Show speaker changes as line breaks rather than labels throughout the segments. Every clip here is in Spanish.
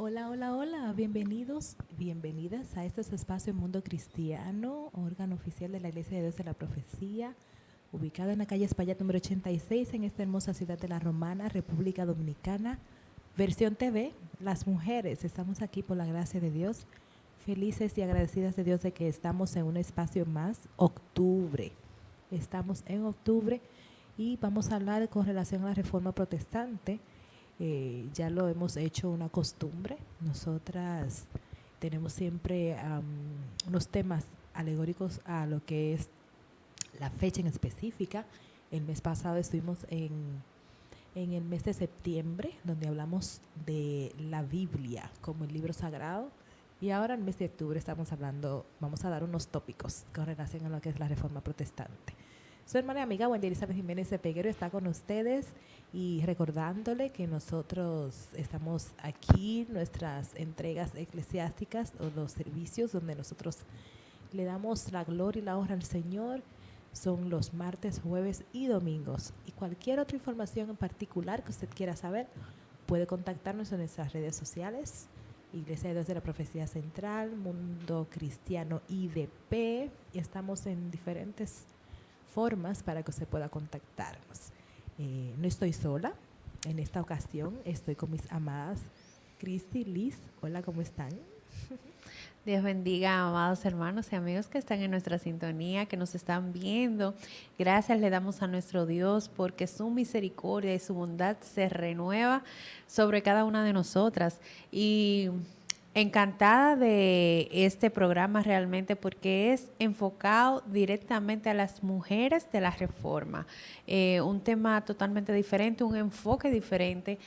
Hola, hola, hola, bienvenidos, bienvenidas a este su espacio Mundo Cristiano, órgano oficial de la Iglesia de Dios de la Profecía, ubicado en la calle Espaillat número 86 en esta hermosa ciudad de La Romana, República Dominicana. Versión TV, las mujeres, estamos aquí por la gracia de Dios, felices y agradecidas de Dios de que estamos en un espacio más, octubre. Estamos en octubre y vamos a hablar con relación a la reforma protestante. Ya lo hemos hecho una costumbre. Nosotras tenemos siempre unos temas alegóricos a lo que es la fecha en específica. El mes pasado estuvimos en el mes de septiembre, donde hablamos de la Biblia como el libro sagrado. Y ahora en el mes de octubre estamos hablando, vamos a dar unos tópicos con relación a lo que es la reforma protestante. Su hermana y amiga Wendy Elizabeth Jiménez de Peguero está con ustedes y recordándole que nosotros estamos aquí, nuestras entregas eclesiásticas o los servicios donde nosotros le damos la gloria y la honra al Señor son los martes, jueves y domingos. Y cualquier otra información en particular que usted quiera saber, puede contactarnos en nuestras redes sociales. Iglesia de Dios de la Profecía Central, Mundo Cristiano IDP. Y estamos en diferentes formas para que usted pueda contactarnos. No estoy sola. En esta ocasión estoy con mis amadas Cristi, Liz. Hola, ¿cómo están?
Dios bendiga, amados hermanos y amigos que están en nuestra sintonía, que nos están viendo. Gracias le damos a nuestro Dios porque su misericordia y su bondad se renueva sobre cada una de nosotras. Y encantada de este programa realmente porque es enfocado directamente a las mujeres de la reforma. Un tema totalmente diferente, un enfoque diferente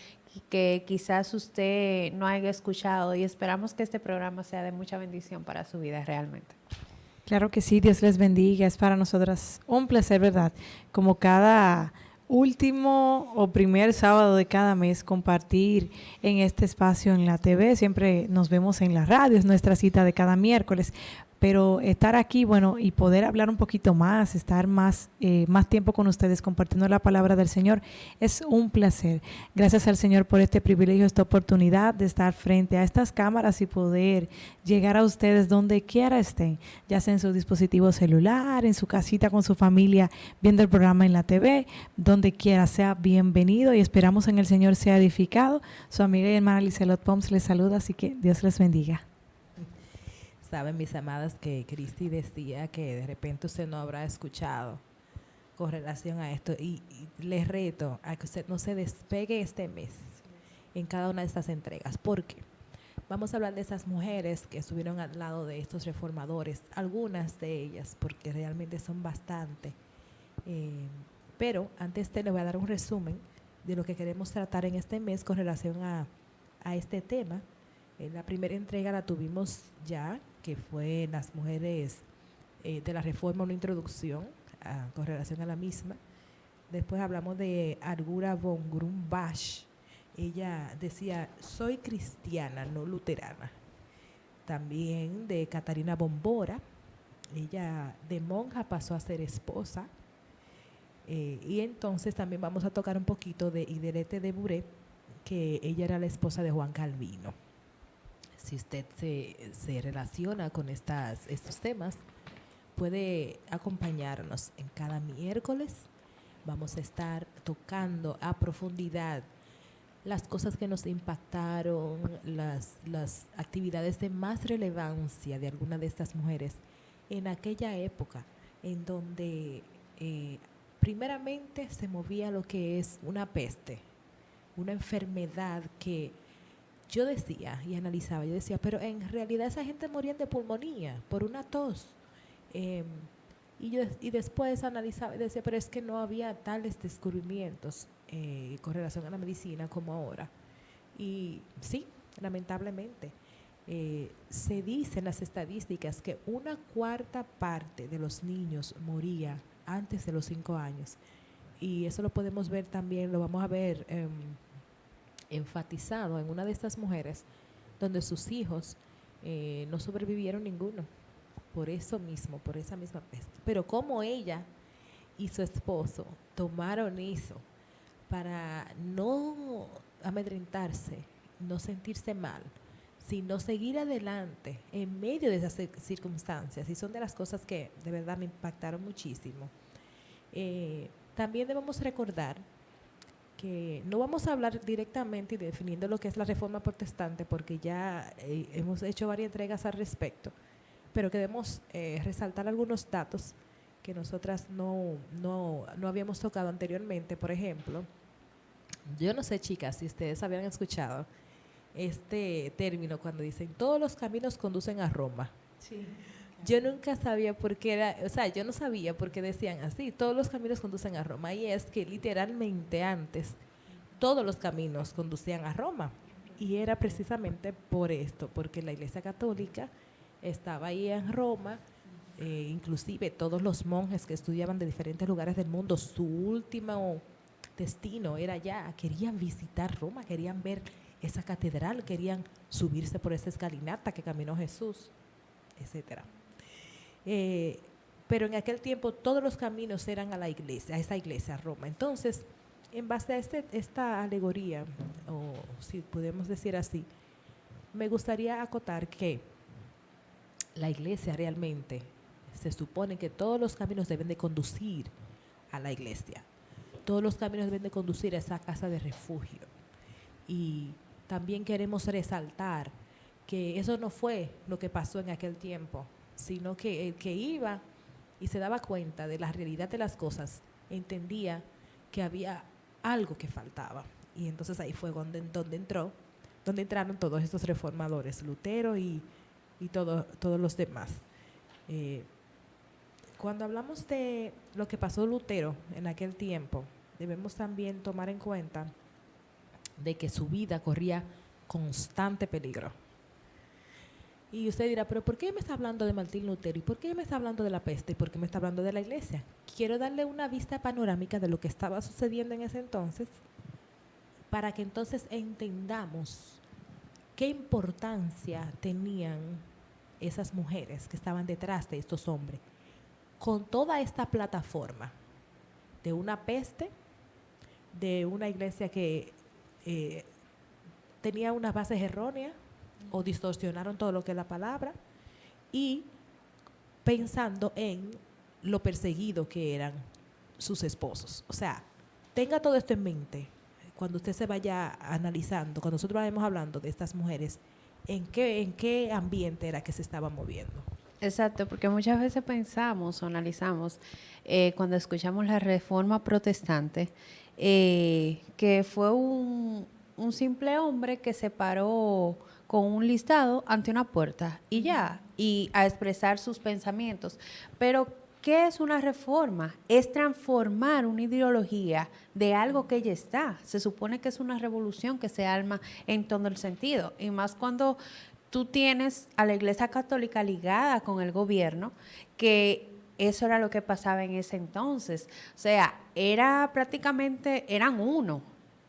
que quizás usted no haya escuchado y esperamos que este programa sea de mucha bendición para su vida realmente.
Claro que sí, Dios les bendiga. Es para nosotras un placer, ¿verdad? Como cada último o primer sábado de cada mes compartir en este espacio en la TV. Siempre nos vemos en la radio, es nuestra cita de cada miércoles. Pero estar aquí, bueno, y poder hablar un poquito más, estar más tiempo con ustedes compartiendo la palabra del Señor, es un placer. Gracias al Señor por este privilegio, esta oportunidad de estar frente a estas cámaras y poder llegar a ustedes donde quiera estén, ya sea en su dispositivo celular, en su casita con su familia, viendo el programa en la TV, donde quiera, sea bienvenido y esperamos en el Señor sea edificado. Su amiga y hermana Lizelot Poms les saluda, así que Dios les bendiga.
Saben mis amadas que Cristi decía que de repente usted no habrá escuchado con relación a esto y les reto a que usted no se despegue este mes en cada una de estas entregas. ¿Por qué? Vamos a hablar de esas mujeres que estuvieron al lado de estos reformadores, algunas de ellas, porque realmente son bastante. Eh, pero antes te le voy a dar un resumen de lo que queremos tratar en este mes con relación a este tema. La primera entrega la tuvimos ya, que fue las mujeres de la reforma, una introducción con relación a la misma. Después hablamos de Argura von Grumbach. Ella decía, soy cristiana, no luterana. También de Catarina Bombora. Ella de monja pasó a ser esposa. Y entonces también vamos a tocar un poquito de Idelete de Buré, que ella era la esposa de Juan Calvino. Si usted se relaciona con estos temas, puede acompañarnos en cada miércoles. Vamos a estar tocando a profundidad las cosas que nos impactaron, las actividades de más relevancia de alguna de estas mujeres en aquella época, en donde primeramente se movía lo que es una peste, una enfermedad que yo decía y analizaba, yo decía, pero en realidad esa gente moría de pulmonía, por una tos. Eh, y después analizaba y decía, pero es que no había tales descubrimientos con relación a la medicina como ahora. Y sí, lamentablemente, se dice en las estadísticas que una cuarta parte de los niños moría antes de los 5 años. Y eso lo podemos ver también, lo vamos a ver enfatizado en una de estas mujeres, donde sus hijos no sobrevivieron ninguno por eso mismo, por esa misma peste. Pero como ella y su esposo tomaron eso para no amedrentarse, no sentirse mal, sino seguir adelante en medio de esas circunstancias. Y son de las cosas que de verdad me impactaron muchísimo. También debemos recordar que no vamos a hablar directamente y definiendo lo que es la Reforma Protestante, porque ya hemos hecho varias entregas al respecto, pero que debemos resaltar algunos datos que nosotras no habíamos tocado anteriormente. Por ejemplo, yo no sé, chicas, si ustedes habían escuchado este término cuando dicen todos los caminos conducen a Roma.
Sí.
Yo nunca sabía por qué era, o sea, yo no sabía por qué decían así, todos los caminos conducen a Roma, y es que literalmente antes todos los caminos conducían a Roma, y era precisamente por esto, porque la Iglesia Católica estaba ahí en Roma, inclusive todos los monjes que estudiaban de diferentes lugares del mundo, su último destino era allá, querían visitar Roma, querían ver esa catedral, querían subirse por esa escalinata que caminó Jesús, etcétera. Pero en aquel tiempo todos los caminos eran a la iglesia, a esa iglesia, a Roma. Entonces, en base a esta alegoría, o si podemos decir así, me gustaría acotar que la iglesia realmente se supone que todos los caminos deben de conducir a la iglesia. Todos los caminos deben de conducir a esa casa de refugio. Y también queremos resaltar que eso no fue lo que pasó en aquel tiempo, sino que el que iba y se daba cuenta de la realidad de las cosas, entendía que había algo que faltaba. Y entonces ahí fue donde entraron todos estos reformadores, Lutero y todos los demás. Cuando hablamos de lo que pasó Lutero en aquel tiempo, debemos también tomar en cuenta de que su vida corría constante peligro. Y usted dirá, pero ¿por qué me está hablando de Martín Lutero? ¿Y por qué me está hablando de la peste? ¿Y por qué me está hablando de la iglesia? Quiero darle una vista panorámica de lo que estaba sucediendo en ese entonces, para que entonces entendamos qué importancia tenían esas mujeres que estaban detrás de estos hombres, con toda esta plataforma de una peste, de una iglesia que tenía unas bases erróneas, o distorsionaron todo lo que es la palabra, y pensando en lo perseguido que eran sus esposos. O sea, tenga todo esto en mente cuando usted se vaya analizando, cuando nosotros vayamos hablando de estas mujeres, en qué ambiente era que se estaban moviendo.
Exacto, porque muchas veces pensamos o analizamos cuando escuchamos la Reforma Protestante que fue un simple hombre que se paró con un listado ante una puerta y ya, y a expresar sus pensamientos. Pero, ¿qué es una reforma? Es transformar una ideología de algo que ya está. Se supone que es una revolución que se arma en todo el sentido, y más cuando tú tienes a la Iglesia Católica ligada con el gobierno, que eso era lo que pasaba en ese entonces. O sea, eran uno,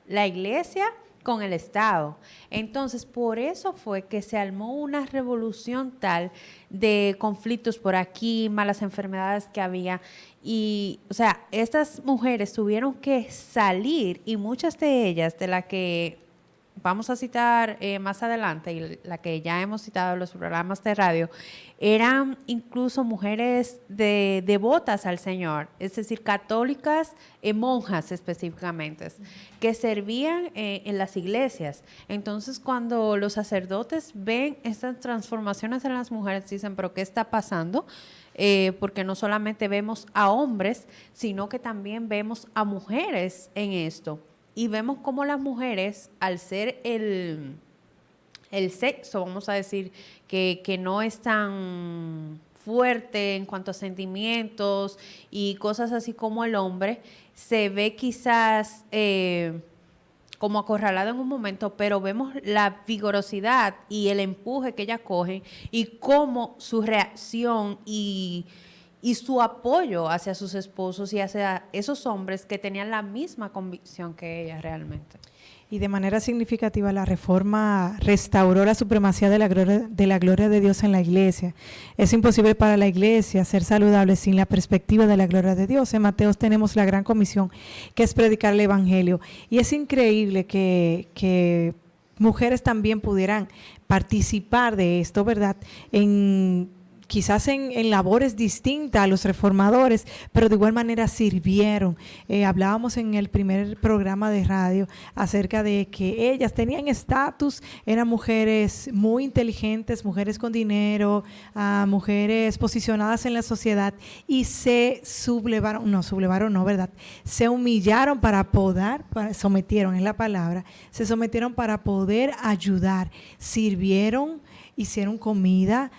la Iglesia con el Estado. Entonces, por eso fue que se armó una revolución tal de conflictos por aquí, malas enfermedades que había. Y, o sea, estas mujeres tuvieron que salir, y muchas de ellas, de las que vamos a citar más adelante, y la que ya hemos citado en los programas de radio, eran incluso mujeres devotas al Señor, es decir, católicas, monjas específicamente, que servían en las iglesias. Entonces, cuando los sacerdotes ven estas transformaciones en las mujeres, dicen, ¿pero qué está pasando? Porque no solamente vemos a hombres, sino que también vemos a mujeres en esto. Y vemos cómo las mujeres, al ser el sexo, vamos a decir, que no es tan fuerte en cuanto a sentimientos y cosas así como el hombre, se ve quizás como acorralado en un momento, pero vemos la vigorosidad y el empuje que ella coge, y cómo su reacción y su apoyo hacia sus esposos y hacia esos hombres que tenían la misma convicción que ella realmente.
Y de manera significativa, la reforma restauró la supremacía de la gloria de Dios en la iglesia. Es imposible para la iglesia ser saludable sin la perspectiva de la gloria de Dios. En Mateo tenemos la gran comisión, que es predicar el evangelio. Y es increíble que mujeres también pudieran participar de esto, ¿verdad? Quizás en labores distintas a los reformadores, pero de igual manera sirvieron. Hablábamos en el primer programa de radio acerca de que ellas tenían estatus, eran mujeres muy inteligentes, mujeres con dinero, mujeres posicionadas en la sociedad y se sublevaron, no, ¿verdad? Se humillaron sometieron, es la palabra, se sometieron para poder ayudar, sirvieron, hicieron comida,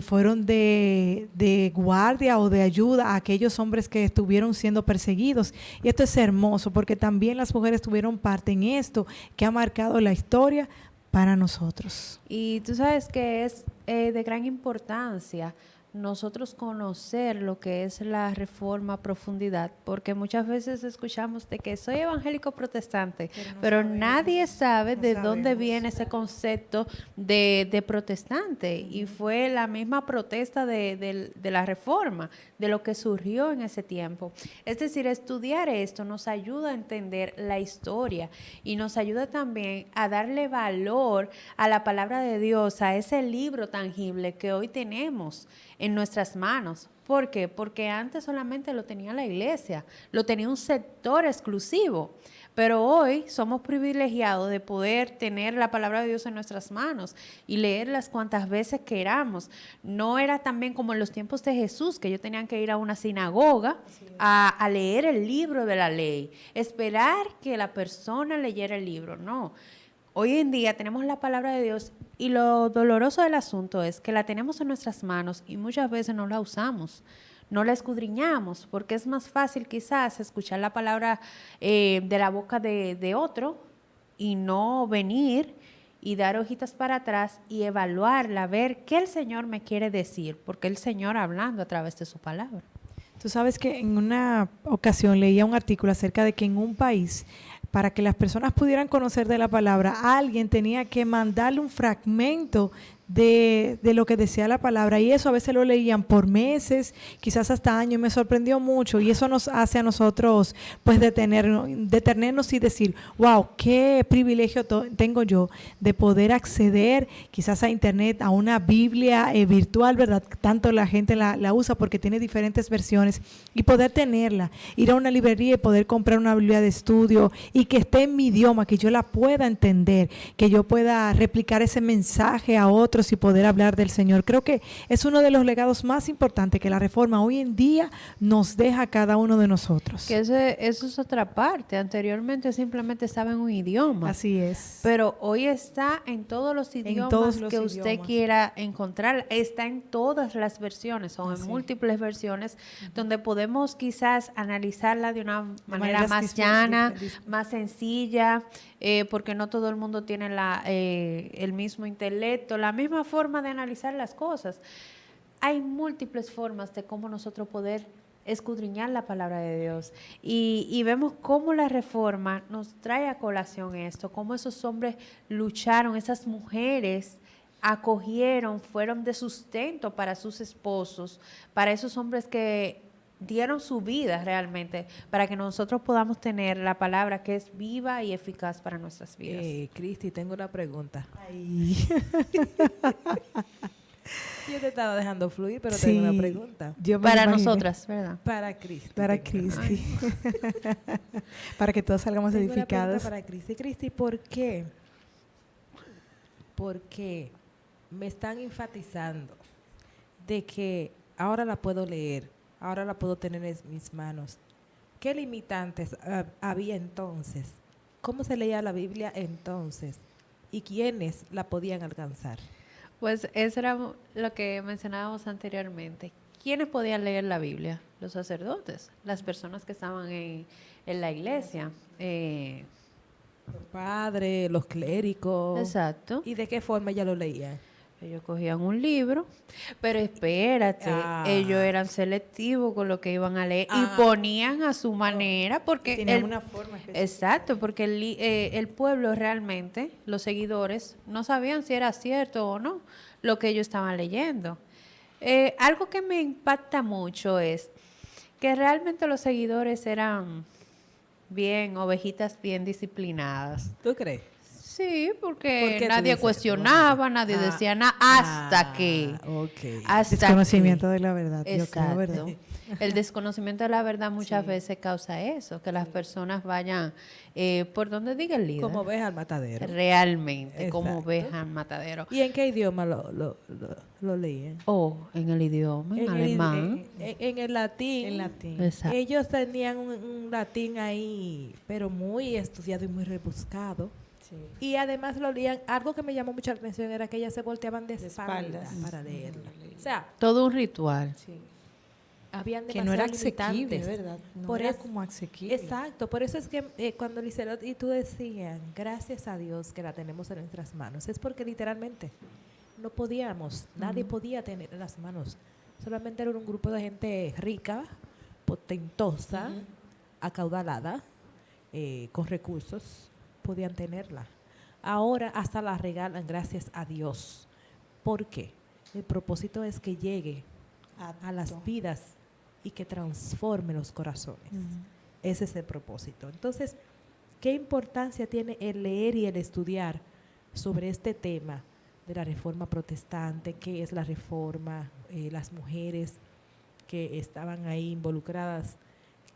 fueron de guardia o de ayuda a aquellos hombres que estuvieron siendo perseguidos. Y esto es hermoso porque también las mujeres tuvieron parte en esto que ha marcado la historia para nosotros.
Y tú sabes que es de gran importancia nosotros conocer lo que es la reforma a profundidad, porque muchas veces escuchamos de que soy evangélico protestante, pero nadie sabe de dónde viene ese concepto de protestante, y fue la misma protesta de la reforma, de lo que surgió en ese tiempo. Es decir, estudiar esto nos ayuda a entender la historia y nos ayuda también a darle valor a la palabra de Dios, a ese libro tangible que hoy tenemos en nuestras manos. ¿Por qué? Porque antes solamente lo tenía la iglesia, lo tenía un sector exclusivo, pero hoy somos privilegiados de poder tener la palabra de Dios en nuestras manos y leerlas cuantas veces queramos. No era también como en los tiempos de Jesús, que ellos tenían que ir a una sinagoga a leer el libro de la ley, esperar que la persona leyera el libro. No. Hoy en día tenemos la palabra de Dios y lo doloroso del asunto es que la tenemos en nuestras manos y muchas veces no la usamos, no la escudriñamos, porque es más fácil quizás escuchar la palabra de la boca de otro y no venir y dar hojitas para atrás y evaluarla, ver qué el Señor me quiere decir, porque el Señor hablando a través de su palabra.
Tú sabes que en una ocasión leía un artículo acerca de que en un país, para que las personas pudieran conocer de la palabra, alguien tenía que mandarle un fragmento de lo que decía la palabra, y eso a veces lo leían por meses, quizás hasta años. Me sorprendió mucho, y eso nos hace a nosotros pues detenernos y decir, wow, qué privilegio tengo yo de poder acceder quizás a internet, a una Biblia virtual, ¿verdad? Tanto la gente la usa porque tiene diferentes versiones, y poder tenerla, ir a una librería y poder comprar una Biblia de estudio y que esté en mi idioma, que yo la pueda entender, que yo pueda replicar ese mensaje a otros y poder hablar del Señor. Creo que es uno de los legados más importantes que la reforma hoy en día nos deja a cada uno de nosotros.
Que eso es otra parte. Anteriormente simplemente estaba en un idioma.
Así es.
Pero hoy está en todos los idiomas que usted quiera encontrar. Está en todas las versiones o en múltiples versiones, donde podemos quizás analizarla de una manera más llana, más sencilla, porque no todo el mundo tiene el mismo intelecto, la misma forma de analizar las cosas. Hay múltiples formas de cómo nosotros poder escudriñar la palabra de Dios, y vemos cómo la reforma nos trae a colación esto, cómo esos hombres lucharon, esas mujeres acogieron, fueron de sustento para sus esposos, para esos hombres que dieron su vida realmente para que nosotros podamos tener la palabra que es viva y eficaz para nuestras vidas.
Cristi, tengo una pregunta.
Ay.
Yo te estaba dejando fluir, pero tengo una pregunta.
Para nosotras, ¿verdad?
Para Cristi.
Para Cristi. Para que todos salgamos
Tengo
edificados.
Para Cristi. Cristi, ¿por qué? Porque me están enfatizando de que ahora la puedo leer, ahora la puedo tener en mis manos. ¿Qué limitantes había entonces? ¿Cómo se leía la Biblia entonces? ¿Y quiénes la podían alcanzar?
Pues eso era lo que mencionábamos anteriormente. ¿Quiénes podían leer la Biblia? Los sacerdotes, las personas que estaban en la iglesia.
Los padres, los clérigos.
Exacto.
¿Y de qué forma ella lo leía?
Ellos cogían un libro, pero espérate, ellos eran selectivos con lo que iban a leer y ponían a su manera, porque
tenían una forma específica.
Exacto, porque el pueblo realmente, los seguidores, no sabían si era cierto o no lo que ellos estaban leyendo. Algo que me impacta mucho es que realmente los seguidores eran ovejitas bien disciplinadas.
¿Tú crees?
Sí, porque
¿Por qué tú
nadie
dices?
cuestionaba, nadie decía nada, hasta que...
Ok.
Hasta
Desconocimiento
que-
de la verdad, yo creo, ¿verdad?
Exacto. El desconocimiento de la verdad muchas
Sí.
veces causa eso, que las personas vayan por donde diga el líder.
Como ves al matadero.
Realmente, como
Exacto.
oveja en matadero.
¿Y en qué idioma lo leían?
O en el idioma, en alemán.
En el latín.
En latín.
Exacto.
Ellos tenían un latín ahí, pero muy estudiado y muy rebuscado.
Sí.
Y además lo leían, algo que me llamó mucho la atención era que ellas se volteaban de
De
espaldas
espaldas.
para leerlo. O sea,
Todo un ritual.
Sí.
habían
Que no era
demasiados
asequible,
limitantes.
¿verdad? No
Por
era
eso-
como asequible.
Exacto, por eso es que cuando Lizelot y tú decían, gracias a Dios que la tenemos en nuestras manos, es porque literalmente no podíamos, nadie podía tener en las manos. Solamente era un grupo de gente rica, potentosa, acaudalada, con recursos, podían tenerla. Ahora hasta la regalan, gracias a Dios. ¿Por qué? El propósito es que llegue a las vidas y que transforme los corazones. Ese es el propósito. Entonces, ¿qué importancia tiene el leer y el estudiar sobre este tema de la reforma protestante? ¿Qué es la reforma? Las mujeres que estaban ahí involucradas.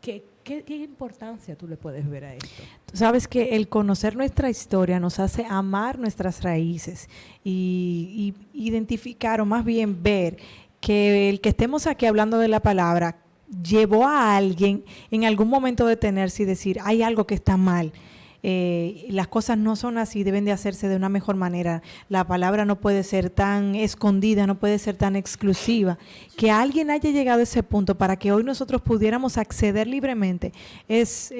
¿Qué importancia tú le puedes ver a esto?
Tú sabes que el conocer nuestra historia nos hace amar nuestras raíces y identificar, o más bien ver, que el que estemos aquí hablando de la palabra llevó a alguien en algún momento detenerse y decir, hay algo que está mal. Las cosas no son así, deben de hacerse de una mejor manera. La palabra no puede ser tan escondida, no puede ser tan exclusiva. Que alguien haya llegado a ese punto para que hoy nosotros pudiéramos acceder libremente es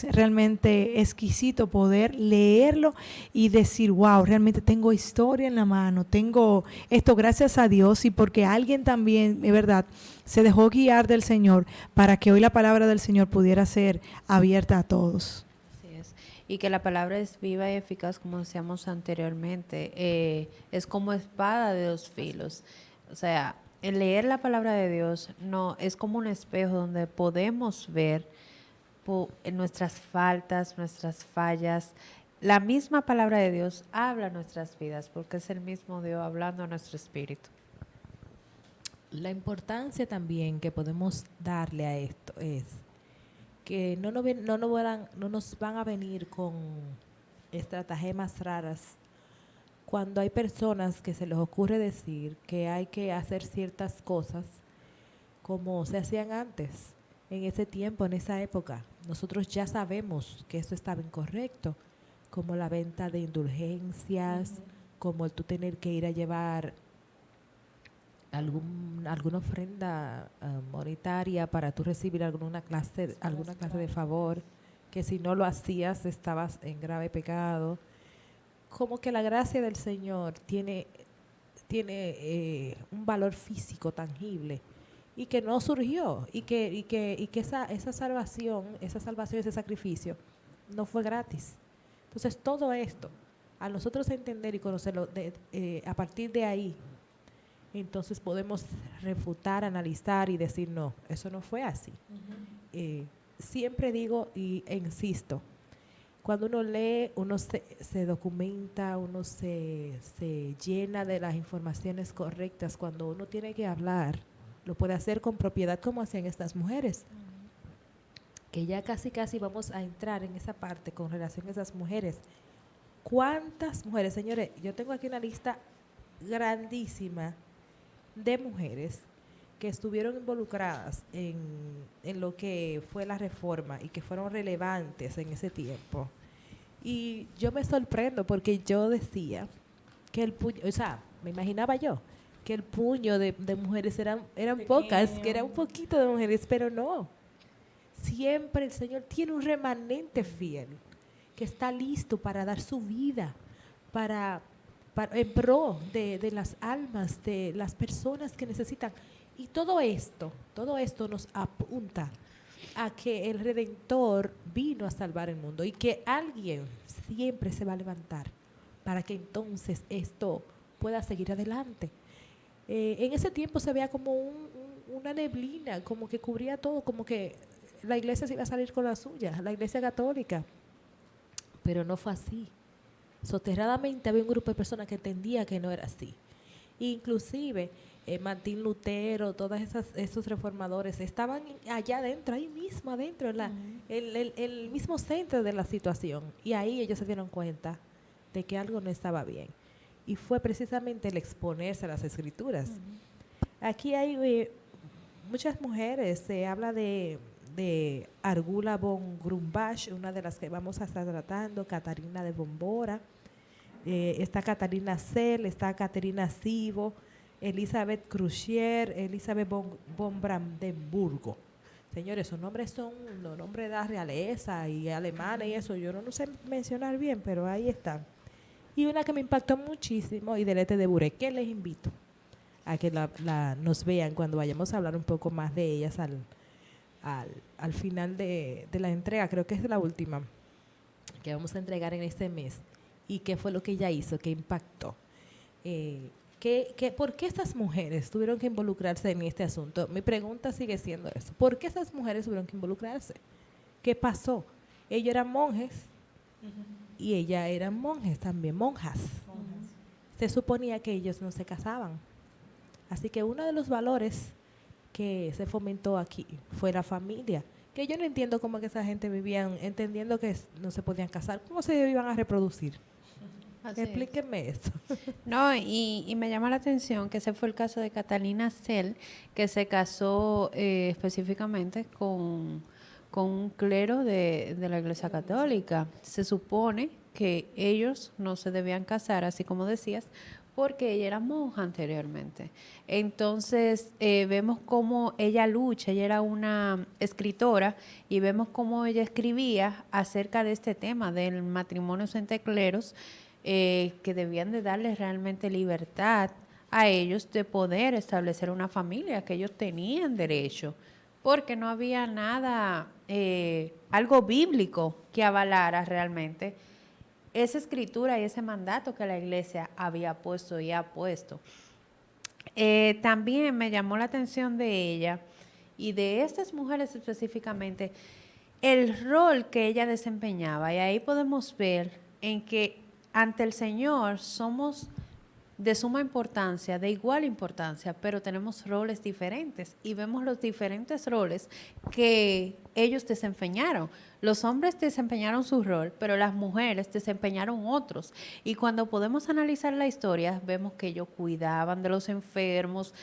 realmente exquisito poder leerlo y decir, wow, realmente tengo historia en la mano, tengo esto gracias a Dios y porque alguien también, de verdad, se dejó guiar del Señor para que hoy la palabra del Señor pudiera ser abierta a todos.
Así es. Y que la palabra es viva y eficaz, como decíamos anteriormente. Es como espada de dos filos. O sea, el leer la palabra de Dios no es como un espejo donde podemos ver nuestras faltas, nuestras fallas. La misma palabra de Dios habla a nuestras vidas porque es el mismo Dios hablando a nuestro espíritu.
La importancia también que podemos darle a esto es que no nos van a venir con estratagemas raras cuando hay personas que se les ocurre decir que hay que hacer ciertas cosas como se hacían antes, en ese tiempo, en esa época. Nosotros ya sabemos que eso estaba incorrecto, como la venta de indulgencias, como el tú tener que ir a llevar alguna ofrenda monetaria para tú recibir alguna clase de favor, que si no lo hacías estabas en grave pecado. Como que la gracia del Señor tiene un valor físico tangible y que no surgió y que esa salvación, ese sacrificio no fue gratis. Entonces todo esto, a nosotros entender y conocerlo a partir de ahí, entonces podemos refutar, analizar y decir, no, eso no fue así. Siempre digo e insisto, cuando uno lee, uno se documenta, uno se llena de las informaciones correctas. Cuando uno tiene que hablar, lo puede hacer con propiedad como hacían estas mujeres. Que ya casi vamos a entrar en esa parte con relación a esas mujeres. ¿Cuántas mujeres? Señores, yo tengo aquí una lista grandísima de mujeres que estuvieron involucradas en lo que fue la reforma y que fueron relevantes en ese tiempo. Y yo me sorprendo porque yo decía que el puño, o sea, me imaginaba yo que el puño de mujeres eran pocas, que era un poquito de mujeres, pero no. Siempre el Señor tiene un remanente fiel que está listo para dar su vida, en pro de las almas, de las personas que necesitan. Y todo esto nos apunta a que el Redentor vino a salvar el mundo y que alguien siempre se va a levantar para que entonces esto pueda seguir adelante. En ese tiempo se veía como una neblina, como que cubría todo, como que la iglesia se iba a salir con la suya, la iglesia católica. Pero no fue así. soterradamente había un grupo de personas que entendía que no era así. Inclusive Martín Lutero, todos esos reformadores estaban allá adentro, ahí mismo adentro, el mismo centro de la situación. Y ahí ellos se dieron cuenta de que algo no estaba bien. Y fue precisamente el exponerse a las escrituras. Aquí hay muchas mujeres, se habla de Argula von Grumbach, una de las que vamos a estar tratando, Catarina de Bombora, está Catalina Sell, está Caterina Sivo, Elizabeth Crucier, Elizabeth von Brandenburgo. Señores, esos nombres son los nombres de la realeza y alemanes y eso, yo no sé mencionar bien, pero ahí están. Y una que me impactó muchísimo, Idelete de Bure, que les invito a que nos vean cuando vayamos a hablar un poco más de ellas al final de la entrega, creo que es la última que vamos a entregar en este mes. ¿Y qué fue lo que ella hizo? ¿Qué impactó? ¿Por qué estas mujeres tuvieron que involucrarse en este asunto? Mi pregunta sigue siendo eso. ¿Por qué estas mujeres tuvieron que involucrarse? ¿Qué pasó? Ellos eran monjes y ellas eran monjes también, monjas. Se suponía que ellos no se casaban. Así que uno de los valores que se fomentó aquí fue la familia. Que yo no entiendo cómo que esa gente vivían entendiendo que no se podían casar. ¿Cómo se iban a reproducir? Explíqueme eso.
No, y me llama la atención que ese fue el caso de Catalina Sell, que se casó específicamente con un clero de la Iglesia Católica. Se supone que ellos no se debían casar, así como decías, porque ella era monja anteriormente. Entonces, vemos cómo ella lucha, ella era una escritora, y vemos cómo ella escribía acerca de este tema del matrimonio entre cleros, que debían de darles realmente libertad a ellos de poder establecer una familia, que ellos tenían derecho, porque no había nada, algo bíblico que avalara realmente esa escritura y ese mandato que la iglesia había puesto y ha puesto. También me llamó la atención de ella y de estas mujeres específicamente, el rol que ella desempeñaba, y ahí podemos ver en que ante el Señor somos de suma importancia, de igual importancia, pero tenemos roles diferentes y vemos los diferentes roles que ellos desempeñaron. Los hombres desempeñaron su rol, pero las mujeres desempeñaron otros. Y cuando podemos analizar la historia, vemos que ellos cuidaban de los enfermos,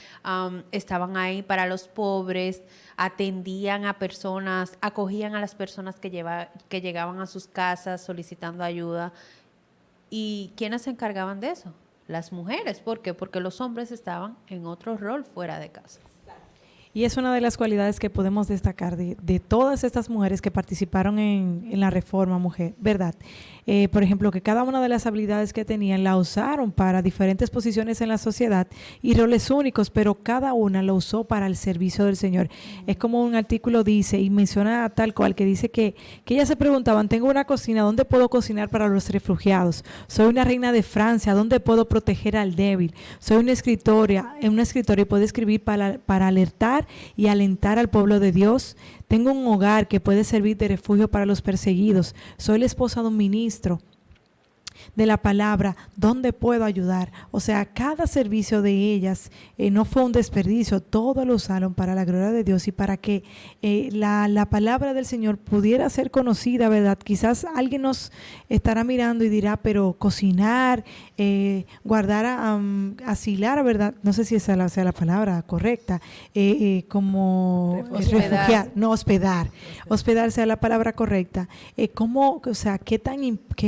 estaban ahí para los pobres, atendían a personas, acogían a las personas que llegaban a sus casas solicitando ayuda. ¿Y quiénes se encargaban de eso? Las mujeres. ¿Por qué? Porque los hombres estaban en otro rol fuera de casa.
Y es una de las cualidades que podemos destacar de todas estas mujeres que participaron en la Reforma Mujer, ¿verdad? Por ejemplo, que cada una de las habilidades que tenían la usaron para diferentes posiciones en la sociedad y roles únicos, pero cada una lo usó para el servicio del Señor. Es como un artículo dice, y menciona tal cual, que dice que ellas se preguntaban, tengo una cocina, ¿dónde puedo cocinar para los refugiados? Soy una reina de Francia, ¿dónde puedo proteger al débil? Soy una escritora y puedo escribir para alertar y alentar al pueblo de Dios. Tengo un hogar que puede servir de refugio para los perseguidos. Soy la esposa de un ministro de la palabra, ¿dónde puedo ayudar? O sea, cada servicio de ellas no fue un desperdicio, todo lo usaron para la gloria de Dios y para que la palabra del Señor pudiera ser conocida, ¿verdad? Quizás alguien nos estará mirando y dirá, pero cocinar, guardar, asilar, ¿verdad? No sé si esa sea la palabra correcta, como refugiar, no hospedar, hospedar sea la palabra correcta. ¿Cómo, o sea, qué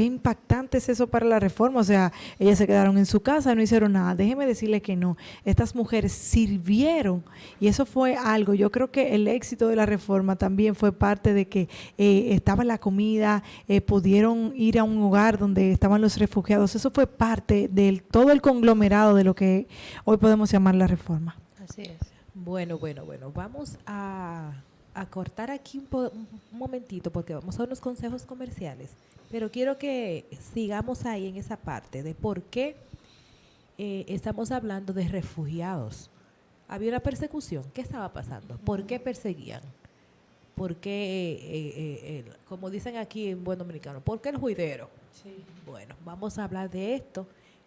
impactante es eso para la Reforma? O sea, ellas se quedaron en su casa, no hicieron nada. Déjeme decirle que no. Estas mujeres sirvieron y eso fue algo. Yo creo que el éxito de la Reforma también fue parte de que estaba la comida, pudieron ir a un hogar donde estaban los refugiados. Eso fue parte de todo el conglomerado de lo que hoy podemos llamar la Reforma.
Así es.
Bueno. Vamos a cortar aquí un momentito porque vamos a unos consejos comerciales. Pero quiero que sigamos ahí en esa parte de por qué estamos hablando de refugiados. Había una persecución. ¿Qué estaba pasando? ¿Por qué perseguían? ¿Por qué, como dicen aquí en buen dominicano, por qué el juidero?
Sí.
Bueno, vamos a hablar de esto,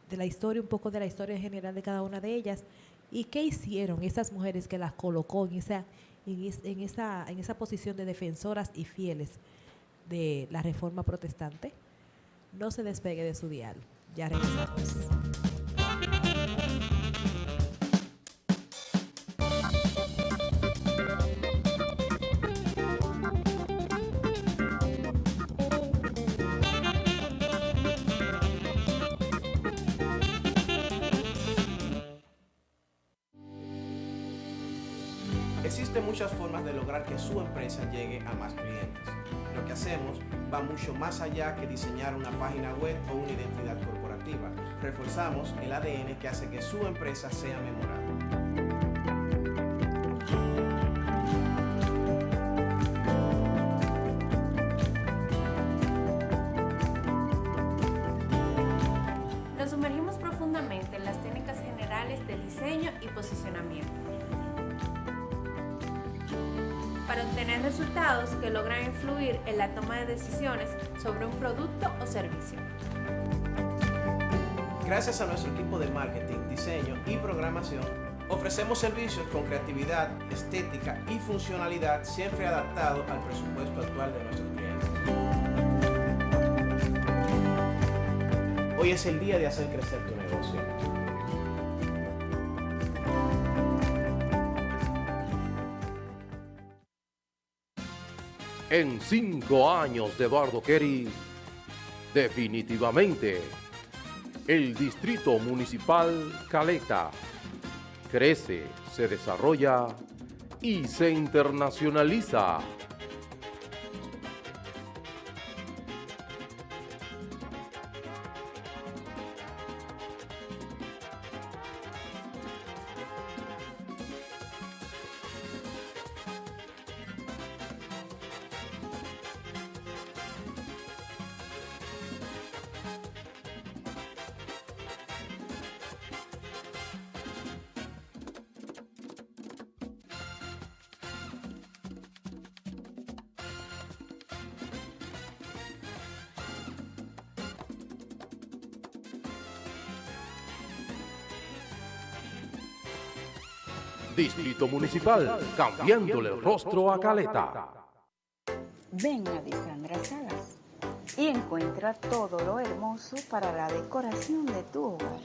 de la historia, un poco de la historia en general de cada una de ellas y qué hicieron esas mujeres que las colocó en esa posición de defensoras y fieles de la Reforma Protestante. No se despegue de su dial. Ya regresamos.
Existen muchas formas de lograr que su empresa llegue a más clientes. Lo que hacemos va mucho más allá que diseñar una página web o una identidad corporativa. Reforzamos el ADN que hace que su empresa sea memorable.
Nos sumergimos profundamente en las técnicas generales de diseño y posicionamiento para obtener resultados que logran influir en la toma de decisiones sobre un producto o servicio.
Gracias a nuestro equipo de marketing, diseño y programación, ofrecemos servicios con creatividad, estética y funcionalidad siempre adaptado al presupuesto actual de nuestros clientes. Hoy es el día de hacer crecer tu negocio.
En 5 años de Eduardo Kerry, definitivamente, el Distrito Municipal Caleta crece, se desarrolla y se internacionaliza. Distrito Municipal, cambiándole el rostro a Caleta.
Ven a Disandra Salas y encuentra todo lo hermoso para la decoración de tu hogar.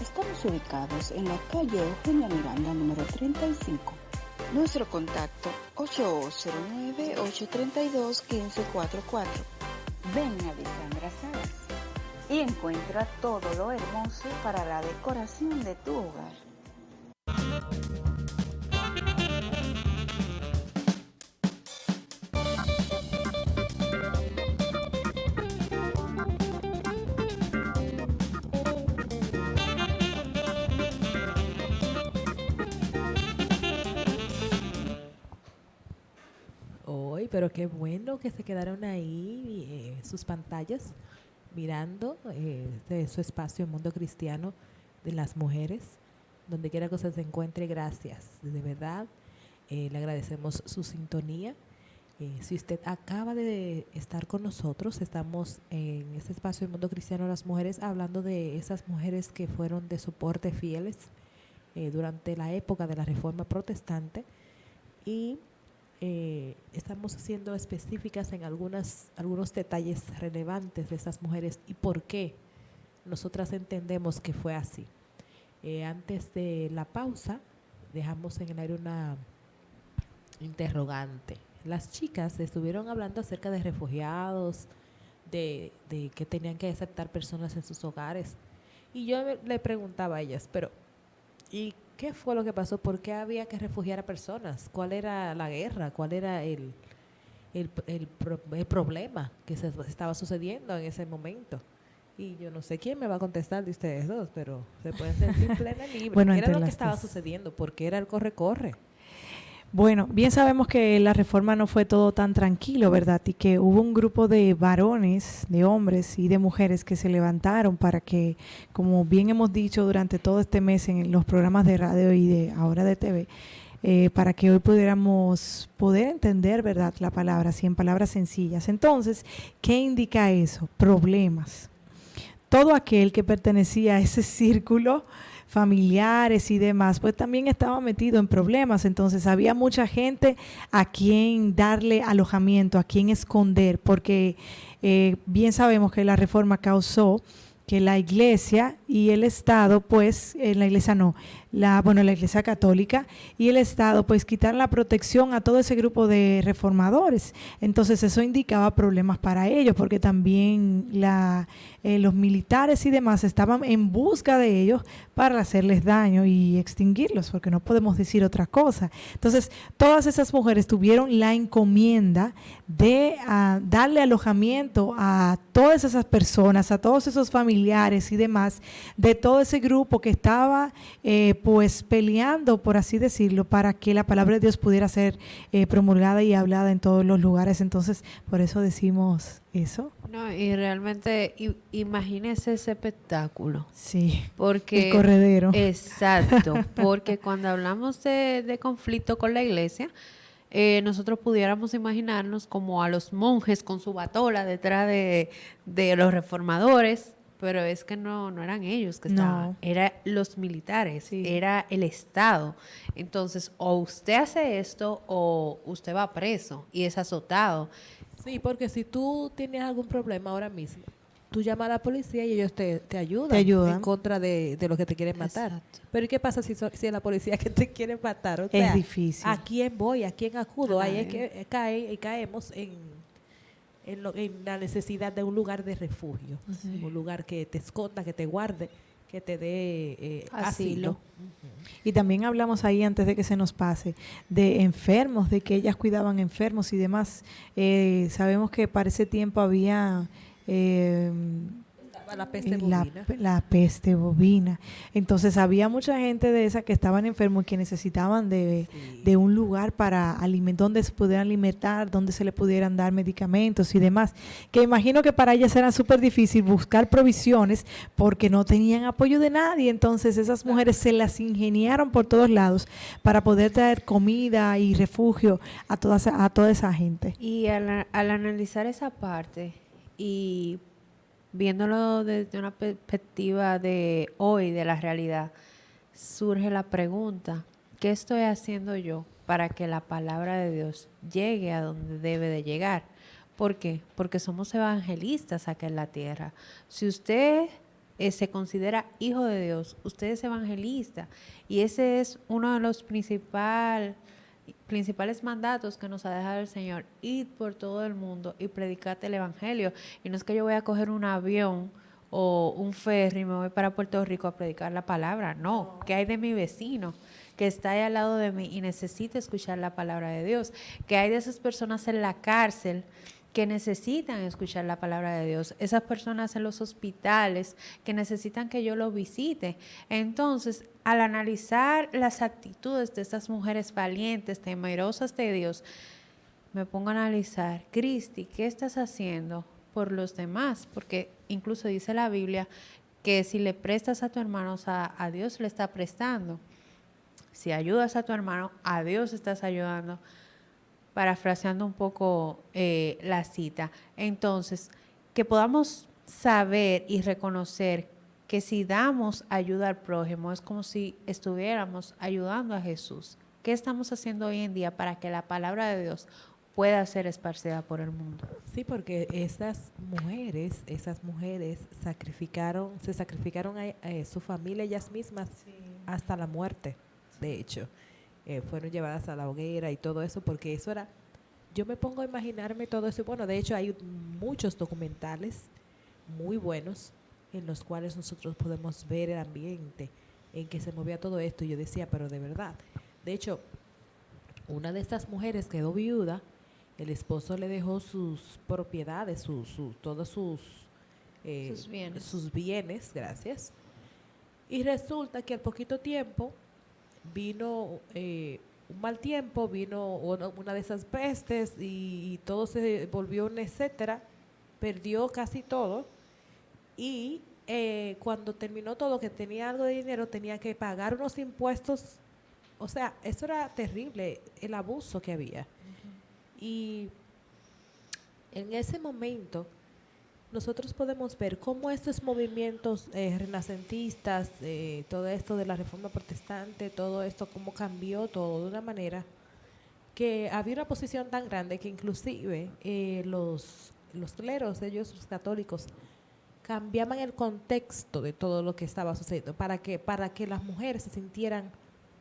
Estamos ubicados en la calle Eugenia Miranda, número 35. Nuestro contacto 8209-832-1544. Ven a Disandra Salas y encuentra todo lo hermoso para la decoración de tu hogar.
Pero qué bueno que se quedaron ahí en sus pantallas mirando de su espacio en Mundo Cristiano de las Mujeres, donde quiera que usted se encuentre. Gracias, de verdad, le agradecemos su sintonía. Si usted acaba de estar con nosotros, estamos en este espacio en Mundo Cristiano de las Mujeres hablando de esas mujeres que fueron de soporte fieles durante la época de la Reforma Protestante, y estamos siendo específicas en algunos detalles relevantes de esas mujeres y por qué nosotras entendemos que fue así. Antes de la pausa, dejamos en el aire una interrogante. Las chicas estuvieron hablando acerca de refugiados, de que tenían que aceptar personas en sus hogares. Y yo le preguntaba a ellas, pero ¿y ¿Qué fue lo que pasó? ¿Por qué había que refugiar a personas? ¿Cuál era la guerra? ¿Cuál era el problema que se estaba sucediendo en ese momento? Y yo no sé quién me va a contestar de ustedes dos, pero se pueden sentir plena y libre.
Bueno,
¿Qué era
entre
lo que
las
estaba
dos.
sucediendo? ¿Por qué era el corre-corre?
Bueno, bien sabemos que la reforma no fue todo tan tranquilo, ¿verdad? Y que hubo un grupo de varones, de hombres y de mujeres que se levantaron para que, como bien hemos dicho durante todo este mes en los programas de radio y de ahora de TV, para que hoy pudiéramos poder entender, ¿verdad?, la palabra, así en palabras sencillas. Entonces, ¿qué indica eso? Problemas. Todo aquel que pertenecía a ese círculo, familiares y demás, pues también estaba metido en problemas. Entonces había mucha gente a quien darle alojamiento, a quien esconder, porque bien sabemos que la reforma causó que la iglesia y el Estado, pues, la iglesia no, la iglesia católica y el Estado, pues, quitaron la protección a todo ese grupo de reformadores. Entonces eso indicaba problemas para ellos, porque también los militares y demás estaban en busca de ellos para hacerles daño y extinguirlos, porque no podemos decir otra cosa. Entonces, todas esas mujeres tuvieron la encomienda de darle alojamiento a todas esas personas, a todos esos familiares y demás, de todo ese grupo que estaba pues peleando, por así decirlo, para que la palabra de Dios pudiera ser promulgada y hablada en todos los lugares. Entonces, por eso decimos eso.
No, y realmente imagínese ese espectáculo.
Sí,
Porque,
el corredero.
exacto, porque cuando hablamos de conflicto con la iglesia, nosotros pudiéramos imaginarnos como a los monjes con su batola detrás de los reformadores, pero es que no eran ellos que estaban,
No.
eran los militares,
Sí.
era el Estado. Entonces, o usted hace esto o usted va preso y es azotado.
Sí, porque si tú tienes algún problema ahora mismo, tú llamas a la policía y ellos te ayudan,
Te ayudan.
en contra de los que te quieren matar.
Exacto.
Pero ¿y qué pasa si es la policía que te quiere matar? O
Es
sea,
difícil.
¿a quién voy? ¿A quién acudo?
A
Ahí es
nadie.
que caemos en la necesidad de un lugar de refugio, un lugar que te esconda, que te guarde, que te dé asilo.
Asilo.
Y también hablamos ahí, antes de que se nos pase, de enfermos, de que ellas cuidaban enfermos y demás. Sabemos que para ese tiempo había
La peste bovina.
la peste bovina. Entonces había mucha gente de esa que estaban enfermos y que necesitaban de un lugar para donde se pudieran alimentar, donde se le pudieran dar medicamentos y demás. Que imagino que para ellas era súper difícil buscar provisiones porque no tenían apoyo de nadie. Entonces esas mujeres se las ingeniaron por todos lados para poder traer comida y refugio a toda esa gente.
Y al analizar esa parte y viéndolo desde una perspectiva de hoy, de la realidad, surge la pregunta, ¿qué estoy haciendo yo para que la palabra de Dios llegue a donde debe de llegar? ¿Por qué? Porque somos evangelistas acá en la tierra. Si usted se considera hijo de Dios, usted es evangelista, y ese es uno de los principales mandatos que nos ha dejado el Señor: ir por todo el mundo y predicarte el evangelio. Y no es que yo voy a coger un avión o un ferry y me voy para Puerto Rico a predicar la palabra. No, ¿qué hay de mi vecino que está ahí al lado de mí y necesita escuchar la palabra de Dios? ¿Qué hay de esas personas en la cárcel que necesitan escuchar la palabra de Dios? Esas personas en los hospitales que necesitan que yo los visite. Entonces, al analizar las actitudes de estas mujeres valientes, temerosas de Dios, me pongo a analizar: Cristi, ¿qué estás haciendo por los demás? Porque incluso dice la Biblia que si le prestas a tu hermano, a Dios le está prestando. Si ayudas a tu hermano, a Dios estás ayudando. Parafraseando un poco la cita. Entonces, que podamos saber y reconocer que si damos ayuda al prójimo es como si estuviéramos ayudando a Jesús. ¿Qué estamos haciendo hoy en día para que la palabra de Dios pueda ser esparcida por el mundo?
Sí, porque esas mujeres se sacrificaron a su familia, ellas mismas, hasta la muerte, de hecho. Fueron llevadas a la hoguera y todo eso, porque eso era, yo me pongo a imaginarme todo eso. Bueno, de hecho hay muchos documentales muy buenos en los cuales nosotros podemos ver el ambiente en que se movía todo esto. Y yo decía, pero de verdad. De hecho, una de estas mujeres quedó viuda, el esposo le dejó sus propiedades, todos sus bienes, gracias. Y resulta que al poquito tiempo vino un mal tiempo, vino una de esas pestes y todo se volvió un etcétera, perdió casi todo y cuando terminó todo, que tenía algo de dinero, tenía que pagar unos impuestos. O sea, eso era terrible, el abuso que había. Y en ese momento nosotros podemos ver cómo estos movimientos renacentistas, todo esto de la reforma protestante, todo esto, cómo cambió todo de una manera que había una posición tan grande que inclusive los cleros, ellos los católicos, cambiaban el contexto de todo lo que estaba sucediendo para que las mujeres se sintieran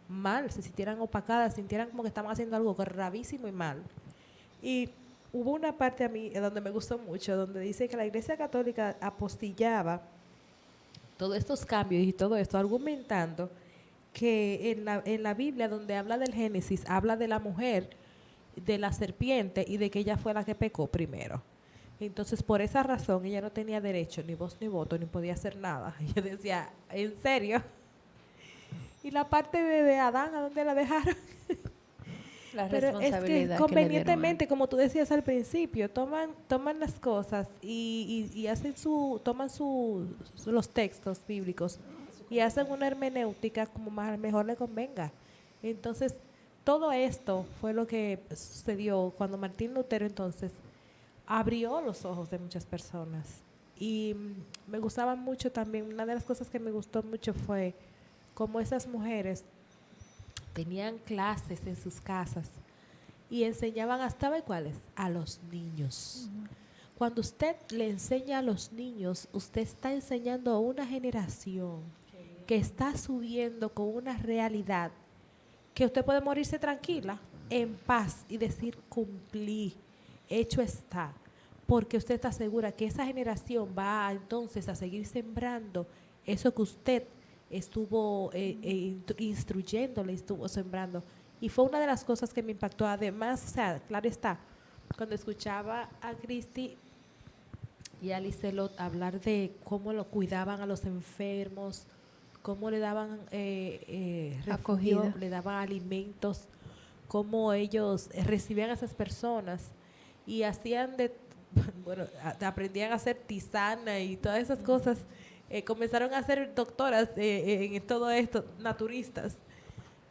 mal, se sintieran opacadas, sintieran como que estaban haciendo algo gravísimo y mal. Y hubo una parte a mí donde me gustó mucho, donde dice que la Iglesia Católica apostillaba todos estos cambios y todo esto, argumentando que en la Biblia, donde habla del Génesis, habla de la mujer, de la serpiente y de que ella fue la que pecó primero. Entonces, por esa razón, ella no tenía derecho, ni voz, ni voto, ni podía hacer nada. Y yo decía, ¿en serio? ¿Y la parte de Adán, a dónde la dejaron?
La
Pero es que
responsabilidad
convenientemente, como tú decías al principio, toman las cosas y hacen toman los textos bíblicos y hacen una hermenéutica como mejor le convenga. Entonces, todo esto fue lo que sucedió cuando Martín Lutero entonces abrió los ojos de muchas personas. Y me gustaba mucho también, una de las cosas que me gustó mucho fue cómo esas mujeres tenían clases en sus casas y enseñaban hasta cuáles a los niños. Cuando usted le enseña a los niños, usted está enseñando a una generación que está subiendo con una realidad que usted puede morirse tranquila, en paz y decir cumplí, hecho está, porque usted está segura que esa generación va entonces a seguir sembrando eso que usted estuvo instruyéndole, estuvo sembrando. Y fue una de las cosas que me impactó. Además, o sea, claro está, cuando escuchaba a Cristi y a Liselot hablar de cómo lo cuidaban a los enfermos, cómo le daban refugio, le daban alimentos, cómo ellos recibían a esas personas y hacían bueno, aprendían a hacer tisana y todas esas cosas. Comenzaron a ser doctoras en todo esto, naturistas,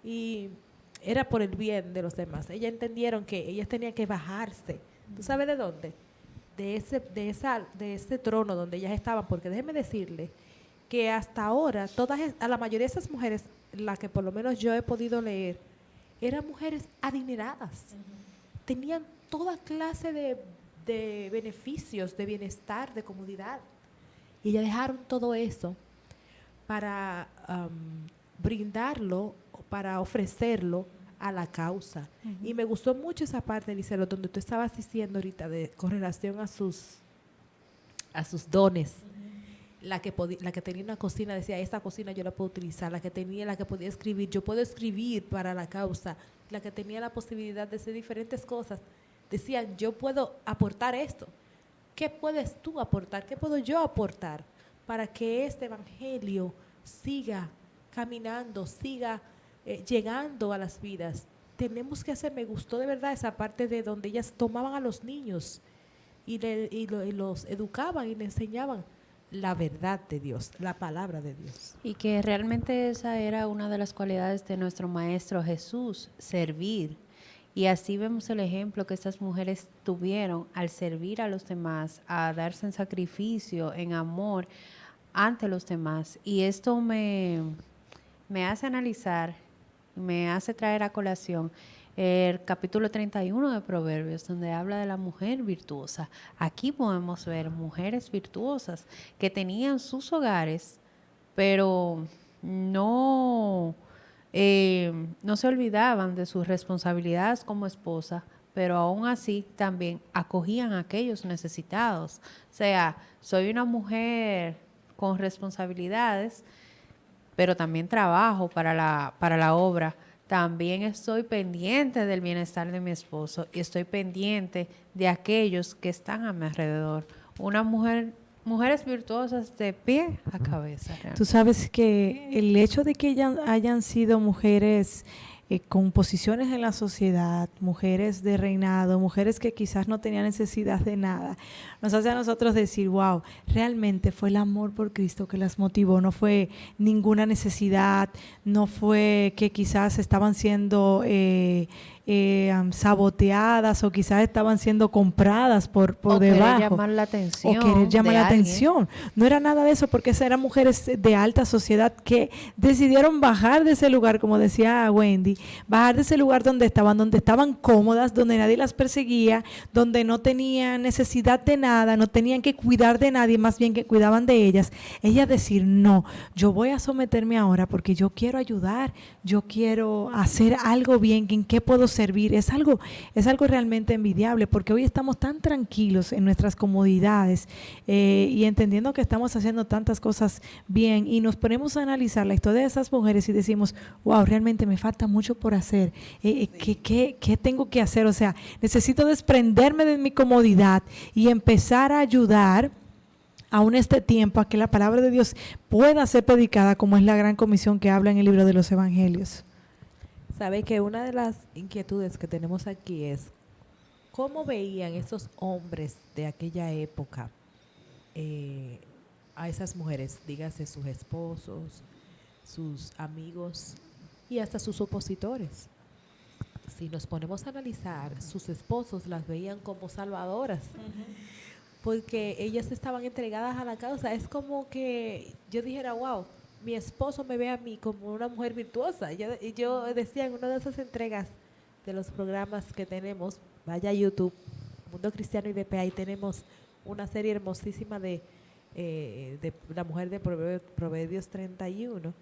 y era por el bien de los demás. Ellas entendieron que ellas tenían que bajarse. ¿Tú sabes de dónde? De ese trono donde ellas estaban, porque déjeme decirle que hasta ahora, a la mayoría de esas mujeres, la que por lo menos yo he podido leer, eran mujeres adineradas. Tenían toda clase de beneficios, de bienestar, de comodidad. Y ellas dejaron todo eso para brindarlo, para ofrecerlo a la causa. Y me gustó mucho esa parte, Licelo, donde tú estabas diciendo ahorita con relación a sus dones. La que tenía una cocina decía, esta cocina yo la puedo utilizar. La que podía escribir, yo puedo escribir para la causa. La que tenía la posibilidad de hacer diferentes cosas, decían, yo puedo aportar esto. ¿Qué puedes tú aportar? ¿Qué puedo yo aportar para que este evangelio siga caminando, siga llegando a las vidas? Tenemos que hacer, me gustó de verdad esa parte de donde ellas tomaban a los niños y los educaban y le enseñaban la verdad de Dios, la palabra de Dios.
Y que realmente esa era una de las cualidades de nuestro Maestro Jesús, servir. Y así vemos el ejemplo que estas mujeres tuvieron al servir a los demás, a darse en sacrificio, en amor ante los demás. Y esto me hace analizar, me hace traer a colación el capítulo 31 de Proverbios, donde habla de la mujer virtuosa. Aquí podemos ver mujeres virtuosas que tenían sus hogares, pero no se olvidaban de sus responsabilidades como esposa, pero aún así también acogían a aquellos necesitados. O sea, soy una mujer con responsabilidades, pero también trabajo para la obra. También estoy pendiente del bienestar de mi esposo y estoy pendiente de aquellos que están a mi alrededor. Mujeres virtuosas de pie a cabeza.
Tú sabes que el hecho de que hayan sido mujeres con posiciones en la sociedad, mujeres de reinado, mujeres que quizás no tenían necesidad de nada, nos hace a nosotros decir, wow, realmente fue el amor por Cristo que las motivó, no fue ninguna necesidad, no fue que quizás estaban siendo saboteadas o quizás estaban siendo compradas por
o
debajo.
Querer llamar la atención.
O querer llamar la
alguien.
atención. No era nada de eso, porque esas eran mujeres de alta sociedad que decidieron bajar de ese lugar, como decía Wendy, bajar de ese lugar donde estaban cómodas, donde nadie las perseguía, donde no tenían necesidad de nada, no tenían que cuidar de nadie, más bien que cuidaban de ellas. Ellas decir, no, yo voy a someterme ahora porque yo quiero ayudar, yo quiero hacer algo bien, ¿en qué puedo servir? Es algo realmente envidiable, porque hoy estamos tan tranquilos en nuestras comodidades y entendiendo que estamos haciendo tantas cosas bien, y nos ponemos a analizar la historia de esas mujeres y decimos, wow, realmente me falta mucho por hacer. ¿Qué tengo que hacer? O sea, necesito desprenderme de mi comodidad y empezar a ayudar aún este tiempo a que la palabra de Dios pueda ser predicada, como es la gran comisión que habla en el libro de los Evangelios.
Sabe que una de las inquietudes que tenemos aquí es cómo veían esos hombres de aquella época a esas mujeres, dígase sus esposos, sus amigos y hasta sus opositores. Si nos ponemos a analizar, sus esposos las veían como salvadoras, porque ellas estaban entregadas a la causa. Es como que yo dijera, wow, mi esposo me ve a mí como una mujer virtuosa. Yo decía en una de esas entregas de los programas que tenemos, vaya a YouTube, Mundo Cristiano y DP, ahí tenemos una serie hermosísima de la mujer de Proverbios 31.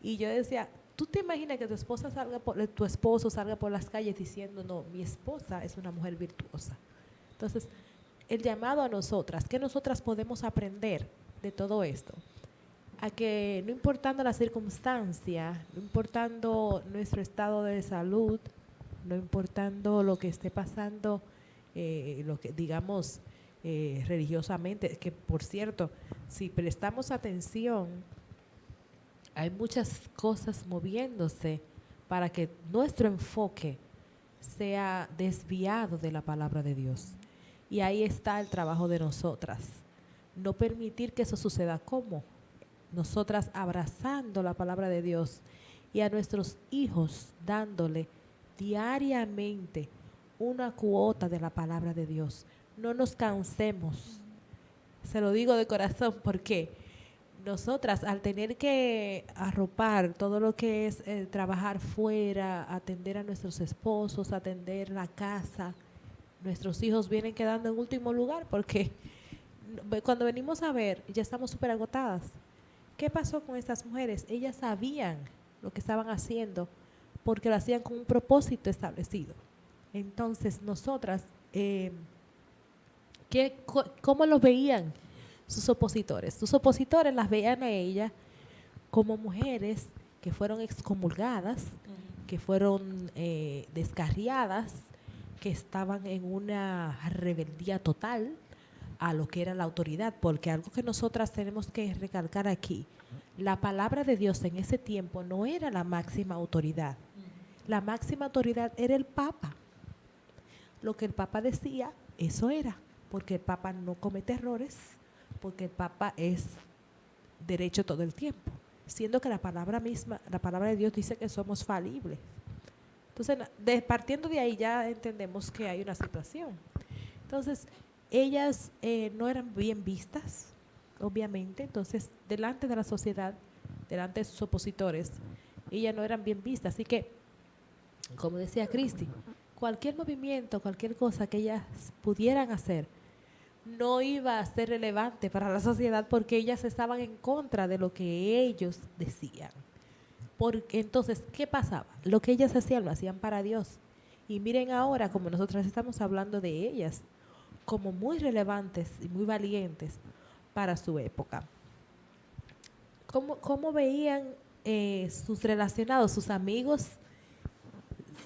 Y yo decía, ¿tú te imaginas que tu esposo salga por las calles diciendo, no, mi esposa es una mujer virtuosa? Entonces, el llamado a nosotras, ¿qué nosotras podemos aprender de todo esto? A que no importando la circunstancia, no importando nuestro estado de salud, no importando lo que esté pasando, lo que digamos religiosamente, que por cierto, si prestamos atención, hay muchas cosas moviéndose para que nuestro enfoque sea desviado de la palabra de Dios. Y ahí está el trabajo de nosotras. No permitir que eso suceda. ¿Cómo? Nosotras abrazando la palabra de Dios y a nuestros hijos dándole diariamente una cuota de la palabra de Dios. No nos cansemos. Se lo digo de corazón porque nosotras al tener que arropar todo lo que es trabajar fuera, atender a nuestros esposos, atender la casa, nuestros hijos vienen quedando en último lugar porque cuando venimos a ver ya estamos súper agotadas. ¿Qué pasó con estas mujeres? Ellas sabían lo que estaban haciendo porque lo hacían con un propósito establecido. Entonces nosotras, ¿cómo lo veían sus opositores? Sus opositores las veían a ellas como mujeres que fueron excomulgadas, que fueron descarriadas, que estaban en una rebeldía total a lo que era la autoridad, porque algo que nosotras tenemos que recalcar aquí, la palabra de Dios en ese tiempo no era la máxima autoridad. La máxima autoridad era el Papa. Lo que el Papa decía, eso era, porque el Papa no comete errores, porque el Papa es derecho todo el tiempo, siendo que la palabra misma, la palabra de Dios dice que somos falibles. Entonces, partiendo de ahí ya entendemos que hay una situación. Entonces, ellas no eran bien vistas, obviamente. Entonces, delante de la sociedad, delante de sus opositores, ellas no eran bien vistas. Así que, como decía Cristi, cualquier movimiento, cualquier cosa que ellas pudieran hacer, no iba a ser relevante para la sociedad porque ellas estaban en contra de lo que ellos decían. Porque entonces, ¿qué pasaba? Lo que ellas hacían, lo hacían para Dios. Y miren ahora, como nosotras estamos hablando de ellas, como muy relevantes y muy valientes para su época. cómo veían sus relacionados, sus amigos,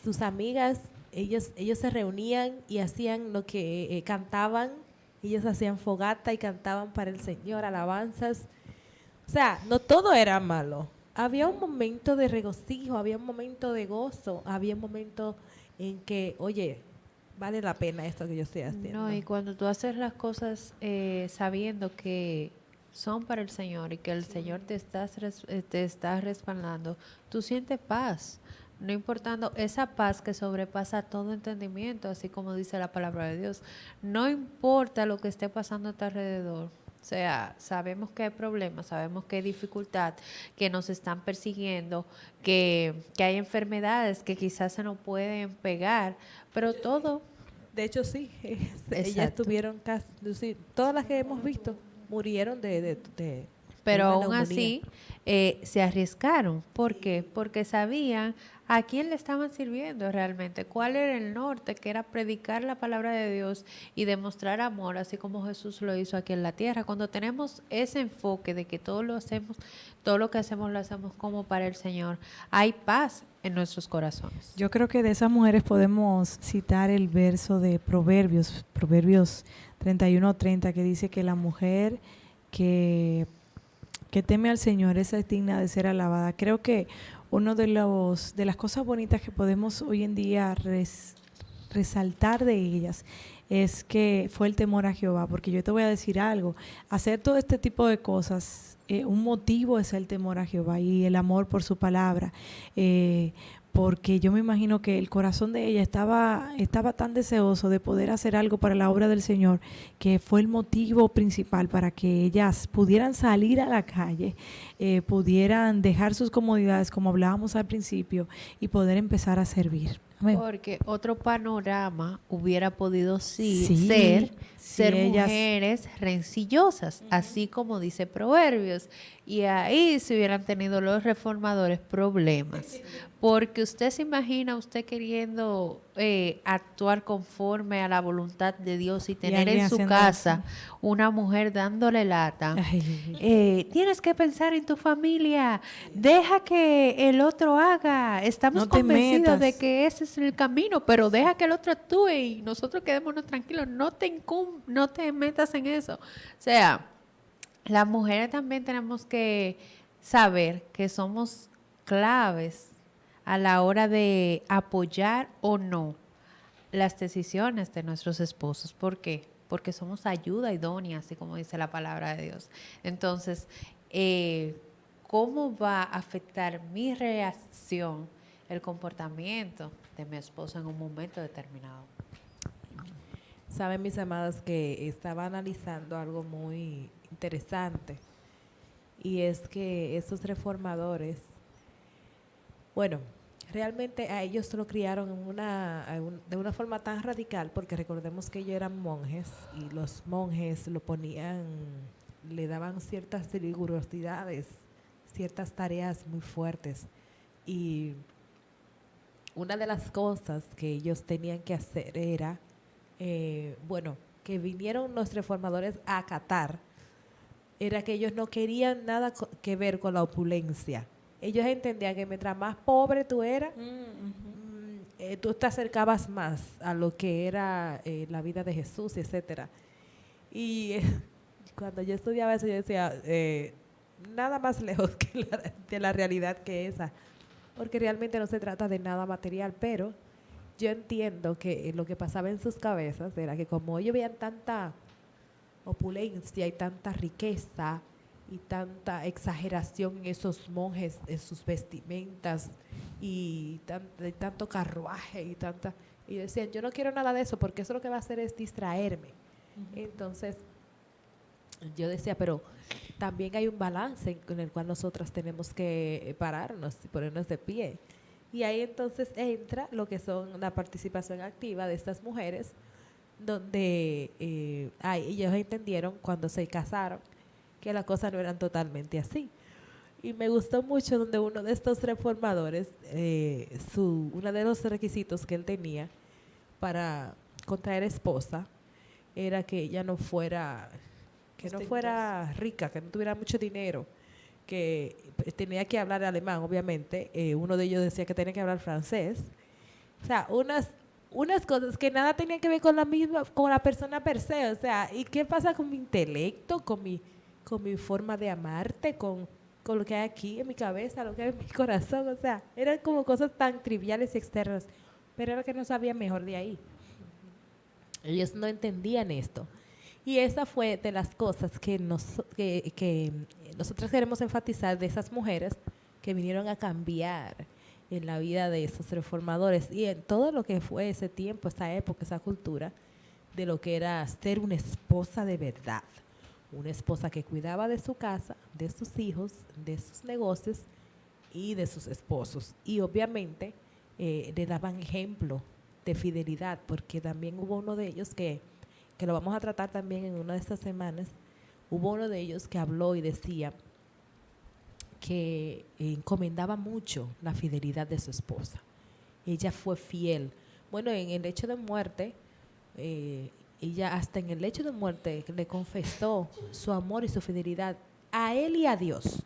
sus amigas, ellos se reunían y hacían lo que cantaban, ellos hacían fogata y cantaban para el Señor, alabanzas. O sea, no todo era malo. Había un momento de regocijo, había un momento de gozo, había un momento en que, oye, vale la pena esto que yo estoy haciendo.
No, y cuando tú haces las cosas sabiendo que son para el Señor y que el Señor te está respaldando, tú sientes paz, no importando esa paz que sobrepasa todo entendimiento, así como dice la palabra de Dios. No importa lo que esté pasando a tu alrededor. O sea, sabemos que hay problemas, sabemos que hay dificultad, que nos están persiguiendo, que hay enfermedades que quizás se nos pueden pegar, pero todo.
De hecho, sí, ellas
Exacto.
tuvieron casi, sí, todas las que hemos visto murieron
Pero
una
aún
neumonía.
así se arriesgaron. ¿Por qué? Porque sabían a quién le estaban sirviendo realmente, cuál era el norte, que era predicar la palabra de Dios y demostrar amor, así como Jesús lo hizo aquí en la tierra. Cuando tenemos ese enfoque de que todo lo que hacemos lo hacemos como para el Señor, hay paz en nuestros corazones.
Yo creo que de esas mujeres podemos citar el verso de Proverbios 31:30, que dice que la mujer que teme al Señor, esa es digna de ser alabada. Creo que uno de las cosas bonitas que podemos hoy en día resaltar de ellas es que fue el temor a Jehová, porque yo te voy a decir algo, hacer todo este tipo de cosas, un motivo es el temor a Jehová y el amor por su palabra, porque yo me imagino que el corazón de ella estaba tan deseoso de poder hacer algo para la obra del Señor, que fue el motivo principal para que ellas pudieran salir a la calle, pudieran dejar sus comodidades, como hablábamos al principio, y poder empezar a servir. Amén.
Porque otro panorama hubiera podido
Sí,
ser
ellas-
mujeres rencillosas, así como dice Proverbios. Y ahí se hubieran tenido los reformadores problemas. Porque usted se imagina usted queriendo actuar conforme a la voluntad de Dios y tener
alguien
en su
haciendo
casa una mujer dándole lata.
Ay,
Tienes que pensar en tu familia, deja que el otro haga, estamos
No te
convencidos de
metas.
que ese es el camino, pero deja que el otro actúe y nosotros quedémonos tranquilos, no te metas en eso. O sea, las mujeres también tenemos que saber que somos claves a la hora de apoyar o no las decisiones de nuestros esposos. ¿Por qué? Porque somos ayuda idónea, así como dice la palabra de Dios. Entonces, ¿cómo va a afectar mi reacción el comportamiento de mi esposo en un momento determinado?
Saben, mis amadas, que estaba analizando algo muy interesante, y es que estos reformadores, bueno, realmente a ellos lo criaron de una forma tan radical, porque recordemos que ellos eran monjes y los monjes le daban ciertas rigurosidades, ciertas tareas muy fuertes, y una de las cosas que ellos tenían que hacer era, que vinieron los reformadores a acatar, era que ellos no querían nada que ver con la opulencia. Ellos entendían que mientras más pobre tú eras, tú te acercabas más a lo que era la vida de Jesús, etcétera. Y cuando yo estudiaba eso, yo decía, nada más lejos de la realidad que esa, porque realmente no se trata de nada material, pero yo entiendo que lo que pasaba en sus cabezas era que como ellos veían tanta opulencia y tanta riqueza y tanta exageración en esos monjes, en sus vestimentas y tanto carruaje y decían, yo no quiero nada de eso porque eso lo que va a hacer es distraerme. Entonces yo decía, pero también hay un balance en el cual nosotras tenemos que pararnos y ponernos de pie. Y ahí entonces entra lo que son la participación activa de estas mujeres, donde ellos entendieron cuando se casaron que las cosas no eran totalmente así. Y me gustó mucho donde uno de estos reformadores, uno de los requisitos que él tenía para contraer esposa era que ella no fuera rica, que no tuviera mucho dinero, que tenía que hablar alemán, obviamente. Uno de ellos decía que tenía que hablar francés. O sea, unas cosas que nada tenían que ver con la misma, con la persona per se. O sea, ¿y qué pasa con mi intelecto, con mi forma de amarte, con lo que hay aquí en mi cabeza, lo que hay en mi corazón? O sea, eran como cosas tan triviales y externas, pero era que no sabía mejor de ahí. Ellos no entendían esto. Y esa fue de las cosas que nosotros queremos enfatizar de esas mujeres que vinieron a cambiar en la vida de esos reformadores y en todo lo que fue ese tiempo, esa época, esa cultura, de lo que era ser una esposa de verdad. Una esposa que cuidaba de su casa, de sus hijos, de sus negocios y de sus esposos. Y obviamente le daban ejemplo de fidelidad, porque también hubo uno de ellos que lo vamos a tratar también en una de estas semanas, hubo uno de ellos que habló y decía que encomendaba mucho la fidelidad de su esposa. Ella fue fiel. Bueno, en el hecho de muerte, ella hasta en el lecho de muerte le confesó su amor y su fidelidad a él y a Dios.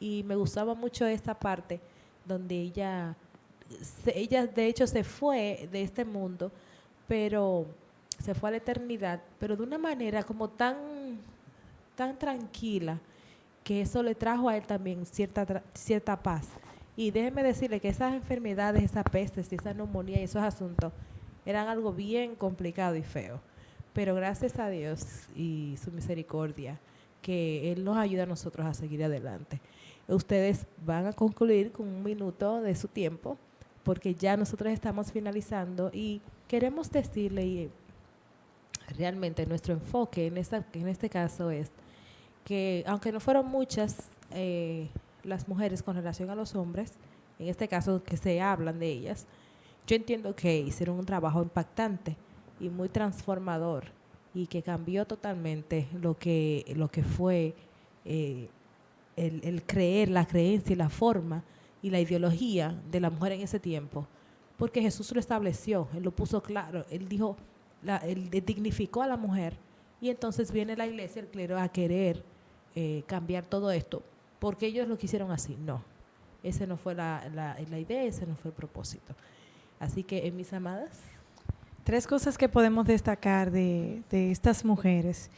Y me gustaba mucho esta parte donde ella de hecho se fue de este mundo, pero se fue a la eternidad, pero de una manera como tan tranquila, que eso le trajo a él también cierta paz. Y déjeme decirle que esas enfermedades, esas pestes, esa neumonía y esos asuntos eran algo bien complicado y feo. Pero gracias a Dios y su misericordia, que Él nos ayuda a nosotros a seguir adelante. Ustedes van a concluir con 1 minuto de su tiempo, porque ya nosotros estamos finalizando y queremos decirle, y realmente nuestro enfoque en este caso es que, aunque no fueron muchas las mujeres con relación a los hombres, en este caso que se hablan de ellas, yo entiendo que hicieron un trabajo impactante y muy transformador y que cambió totalmente lo que fue el creer, la creencia y la forma y la ideología de la mujer en ese tiempo, porque Jesús lo estableció, Él lo puso claro, Él dijo, Él dignificó a la mujer, y entonces viene la iglesia, el clero, a querer cambiar todo esto, porque ellos lo quisieron así. No, esa no fue la idea, ese no fue el propósito. Así que, mis amadas,
3 cosas que podemos destacar de estas mujeres,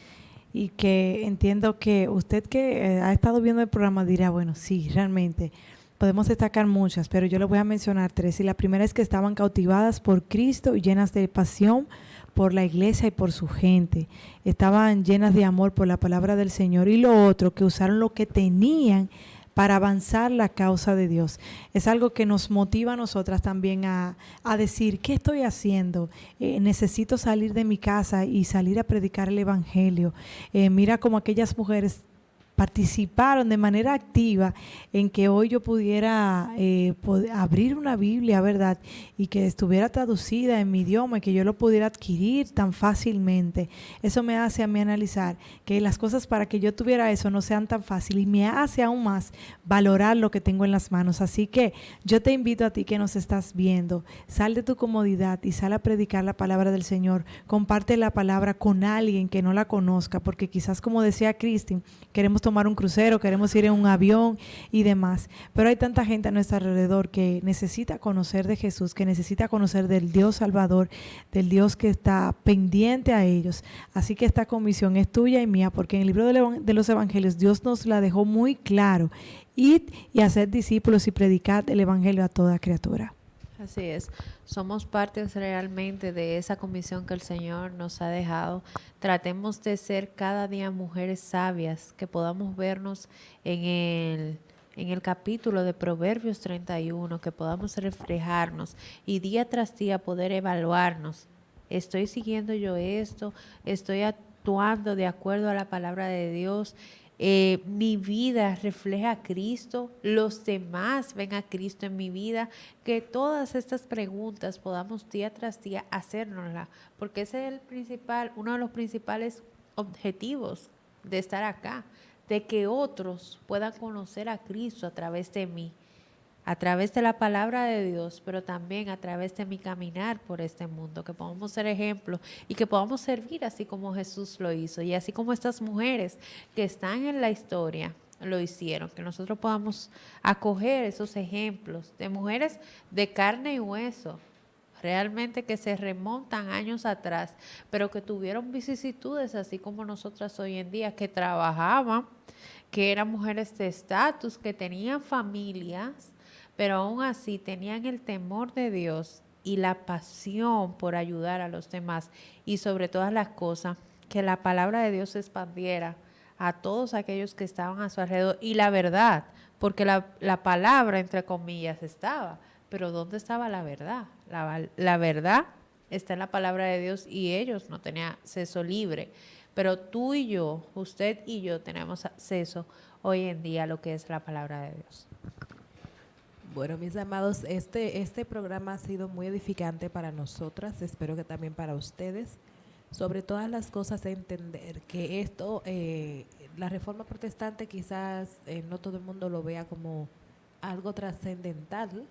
y que entiendo que usted que ha estado viendo el programa dirá, bueno, sí, realmente podemos destacar muchas, pero yo le voy a mencionar 3. Y la primera es que estaban cautivadas por Cristo y llenas de pasión por la iglesia y por su gente. Estaban llenas de amor por la palabra del Señor. Y lo otro, que usaron lo que tenían para avanzar la causa de Dios. Es algo que nos motiva a nosotras también a decir, ¿qué estoy haciendo? Necesito salir de mi casa y salir a predicar el evangelio. Mira cómo aquellas mujeres participaron de manera activa en que hoy yo pudiera abrir una Biblia, ¿verdad? Y que estuviera traducida en mi idioma y que yo lo pudiera adquirir tan fácilmente. Eso me hace a mí analizar que las cosas para que yo tuviera eso no sean tan fáciles, y me hace aún más valorar lo que tengo en las manos. Así que yo te invito a ti que nos estás viendo, sal de tu comodidad y sal a predicar la palabra del Señor. Comparte la palabra con alguien que no la conozca, porque quizás, como decía Cristi, queremos tomar un crucero, queremos ir en un avión y demás, pero hay tanta gente a nuestro alrededor que necesita conocer de Jesús, que necesita conocer del Dios Salvador, del Dios que está pendiente a ellos. Así que esta comisión es tuya y mía, porque en el libro de los Evangelios Dios nos la dejó muy claro: id y hacer discípulos y predicad el Evangelio a toda criatura.
Así es, somos partes realmente de esa comisión que el Señor nos ha dejado. Tratemos de ser cada día mujeres sabias, que podamos vernos en el capítulo de Proverbios 31, que podamos reflejarnos y día tras día poder evaluarnos. ¿Estoy siguiendo yo esto? ¿Estoy actuando de acuerdo a la palabra de Dios? Mi vida refleja a Cristo, los demás ven a Cristo en mi vida. Que todas estas preguntas podamos día tras día hacérnoslas, porque ese es uno de los principales objetivos de estar acá, de que otros puedan conocer a Cristo a través de mí, a través de la palabra de Dios, pero también a través de mi caminar por este mundo, que podamos ser ejemplos y que podamos servir así como Jesús lo hizo, y así como estas mujeres que están en la historia, lo hicieron, que nosotros podamos acoger esos ejemplos de mujeres de carne y hueso, realmente que se remontan años atrás, pero que tuvieron vicisitudes así como nosotras hoy en día, que trabajaban, que eran mujeres de estatus, que tenían familias, pero aún así tenían el temor de Dios y la pasión por ayudar a los demás, y sobre todas las cosas, que la palabra de Dios se expandiera a todos aquellos que estaban a su alrededor, y la verdad, porque la palabra, entre comillas, estaba, pero ¿dónde estaba la verdad? La verdad está en la palabra de Dios, y ellos no tenían acceso libre, pero tú y yo, usted y yo tenemos acceso hoy en día a lo que es la palabra de Dios.
Bueno, mis amados, este programa ha sido muy edificante para nosotras, espero que también para ustedes. Sobre todas las cosas, entender que esto, la reforma protestante quizás no todo el mundo lo vea como algo trascendental,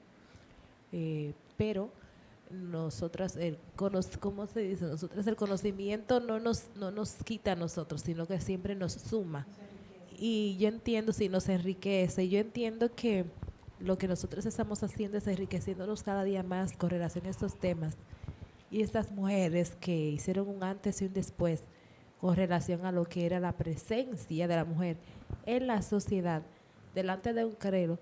pero nosotras, ¿cómo se dice? Nosotras el conocimiento no nos quita a nosotros, sino que siempre nos suma. Y yo entiendo, si nos enriquece, yo entiendo que lo que nosotros estamos haciendo es enriqueciéndonos cada día más con relación a estos temas. Y estas mujeres que hicieron un antes y un después con relación a lo que era la presencia de la mujer en la sociedad, delante de un clero,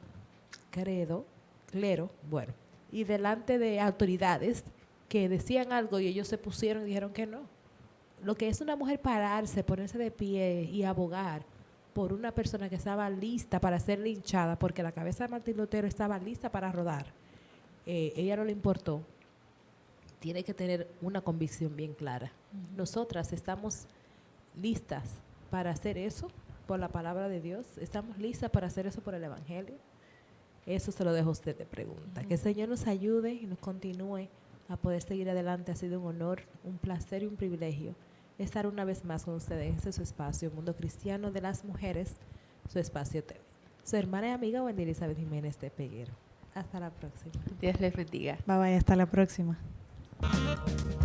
bueno, y delante de autoridades que decían algo y ellos se pusieron y dijeron que no. Lo que es una mujer pararse, ponerse de pie y abogar por una persona que estaba lista para ser linchada, porque la cabeza de Martín Lutero estaba lista para rodar, ella no le importó. Tiene que tener una convicción bien clara. Nosotras estamos listas para hacer eso por la palabra de Dios. Estamos listas para hacer eso por el Evangelio. Eso se lo dejo a usted de pregunta. Que el Señor nos ayude y nos continúe a poder seguir adelante. Ha sido un honor, un placer y un privilegio estar una vez más con ustedes en este su espacio, Mundo Cristiano de las Mujeres, su espacio TV. Su hermana y amiga Wendy Elizabeth Jiménez de Peguero. Hasta la próxima.
Dios les bendiga.
Bye bye, hasta la próxima.
Thank you.